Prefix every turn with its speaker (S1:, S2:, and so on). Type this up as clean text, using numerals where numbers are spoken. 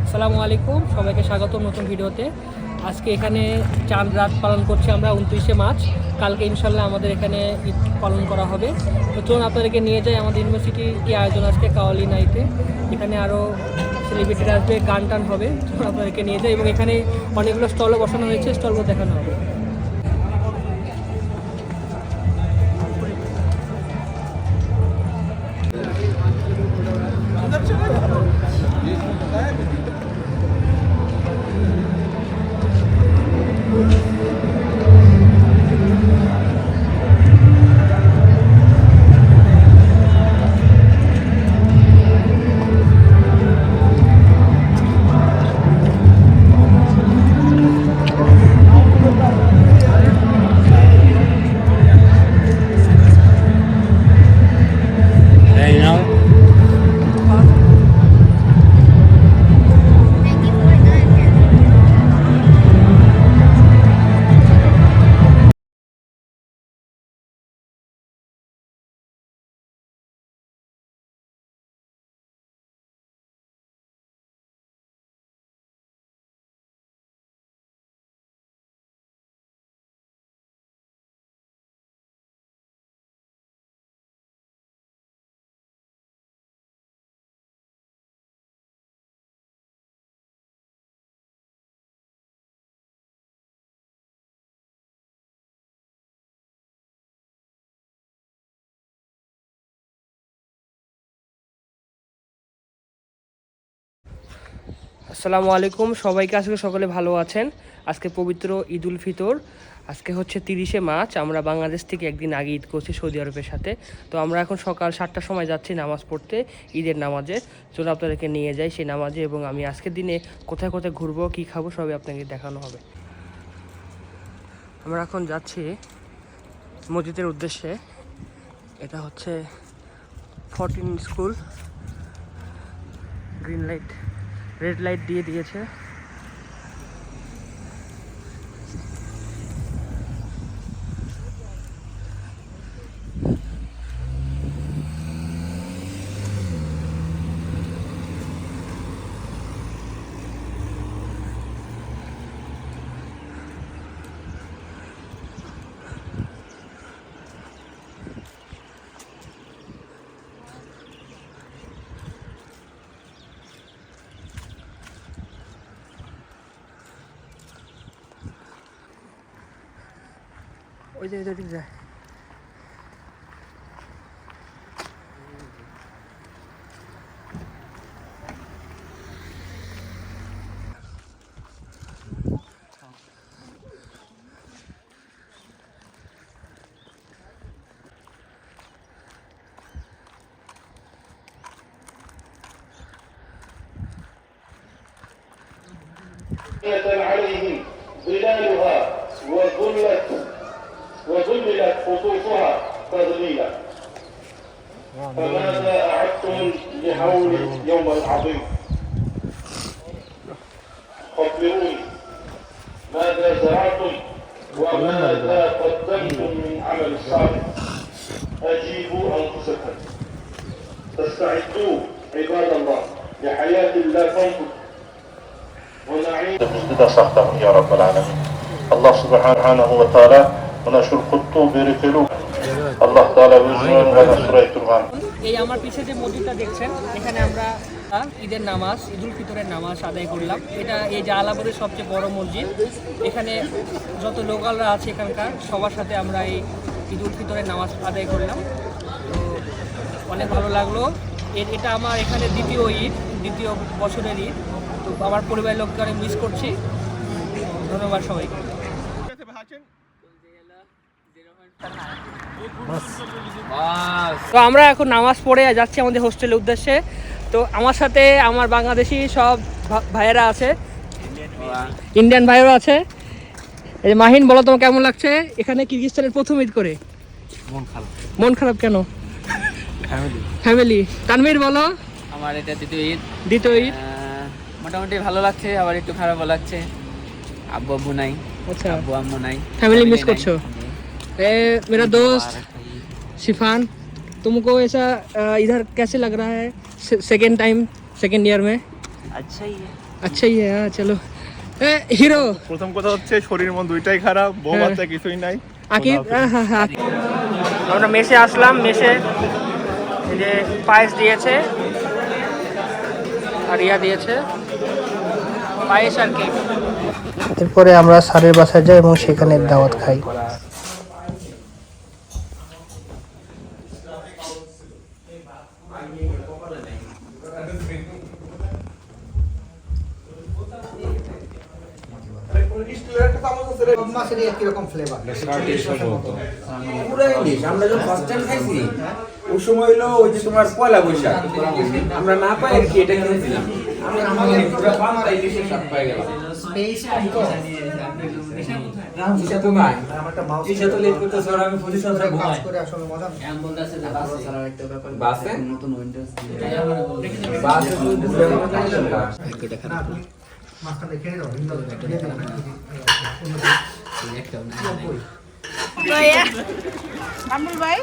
S1: আসসালামু আলাইকুম, সবাইকে স্বাগত নতুন ভিডিওতে। আজকে এখানে চাঁদ রাত পালন করছি আমরা 29শে মার্চ। কালকে ইনশাল্লাহ আমাদের এখানে ঈদ পালন করা হবে। তো চলুন আপনাদেরকে নিয়ে যাই আমাদের ইউনিভার্সিটির কী আয়োজন আজকে কাওয়ালি নাইটে। এখানে আরও সেলিব্রিটিরা আসবে, গান টান হবে। চলুন আপনাদেরকে নিয়ে যাই এবং এখানে অনেকগুলো স্টলও বসানো হয়েছে, স্টলগুলো দেখানো হবে। আসসালামু আলাইকুম, সবাইকে আজকে সকলে ভালো আছেন। আজকে পবিত্র ঈদ উল ফিতর, আজকে হচ্ছে 30শে মার্চ। আমরা বাংলাদেশ থেকে একদিন আগে ঈদ করছি সৌদি আরবের সাথে। তো আমরা এখন সকাল 7টার সময় যাচ্ছি নামাজ পড়তে, ঈদের নামাজে। চলো আপনাদেরকে নিয়ে যাই সেই নামাজে, এবং আমি আজকের দিনে কোথায় কোথায় ঘুরবো, কী খাবো, সবই আপনাকে দেখানো হবে। আমরা এখন যাচ্ছি মসজিদের উদ্দেশ্যে। এটা হচ্ছে 14 school. Green light, red light দিয়ে দিয়েছে। ওই যে ওইদিক যায়।
S2: عليهم ظلالها وذللت قطوفها تذليلا فماذا أعدتم لهول اليوم العظيم؟ خبروني ماذا زرعتم وماذا قدمتم من عمل صالح؟ أجيبوا أنفسكم، استعدوا عباد الله لحياة لا تنفذ ونعيد تجدد صحته يا رب العالمين. الله سبحانه وتعالى ونشر قطو بركلو الله تعالى وزن ونشر ترغان.
S1: এই আমার পিছে যে মসজিদটা দেখছেন, এখানে আমরা ঈদের নামাজ, ঈদ উল ফিতরের নামাজ আদায় করলাম। এটা এই জালালাবাদের সবচেয়ে বড় মসজিদ। এখানে যত লোকালরা আছে এখানকার সবার সাথে আমরা এই ঈদ উল ফিতরের নামাজ আদায় করলাম। তো অনেক ভালো লাগলো। এটা আমার এখানে দ্বিতীয় ঈদ, দ্বিতীয় বছরের ঈদ। তো আমার পরিবারের লোককে অনেক মিস করছি। ধন্যবাদ সবাইকে। তো আমরা এখন নামাজ পড়ে যাচ্ছি আমাদের হোস্টেলের উদ্দেশ্যে। তো আমার সাথে আমার বাংলাদেশি সব ভাইয়েরা আছে, ইন্ডিয়ান ভাইয়েরা আছে। এই মাহিন, বলো তোমার কেমন লাগছে এখানে কিরগিজস্তানের প্রথম ঈদ করে? মন খারাপ কেন? ফ্যামিলি। তানভীর বলো।
S3: আমার এটা দ্বিতীয় ঈদ।
S1: দ্বিতীয় ঈদ
S3: মোটামুটি ভালো লাগছে, আবার একটু খারাপও লাগছে। আব্বু আম্মু নাই।
S1: अच्छा,
S3: আব্বু আম্মু নাই,
S1: फैमिली मिस করছো। मेरा दोस्त शिफान, तुमको ऐसा इधर कैसे लग रहा है सेकेंड टाइम सेकेंड ईयर में?
S3: अच्छा ही है।
S1: আচ্ছা চলো হিরো
S4: প্রথম কথা হচ্ছে শরীর মন দুইটাই খারাপ, বউ
S1: হ্যাঁ।
S4: বাচ্চা কিছুই নাই।
S1: আকিব আমরা মেসে আসলাম, মেসে এই যে পায়েস দিয়েছে আর ইয়া দিয়েছে পায়েস আর কেক। এরপরে আমরা স্যারের বাসায় যাই এবং সেখানে দাওয়াত খাই।
S5: মাছের একরকম ফ্লেভার
S6: পুরো ইলিশ আমরা যখন ফার্স্ট টাইম খাইছি ওই সময় হলো ওই যে তোমার পয়লা বৈশাখ আমরা না পাই আর কি এটা কিনেছিলাম আমরা আমাদের পুরো পান্তা ইলিশের স্বাদ পাই গেলাম ইসা তো নাই ইসা তো লেট করতে স্যার আমি পজিশন স্যার ঘুমাই
S5: আসলে মজা
S6: বাসে নতুন উইন্ডোজ বাসে
S5: মাছটা খেয়ে দাও
S7: Amul Bhai?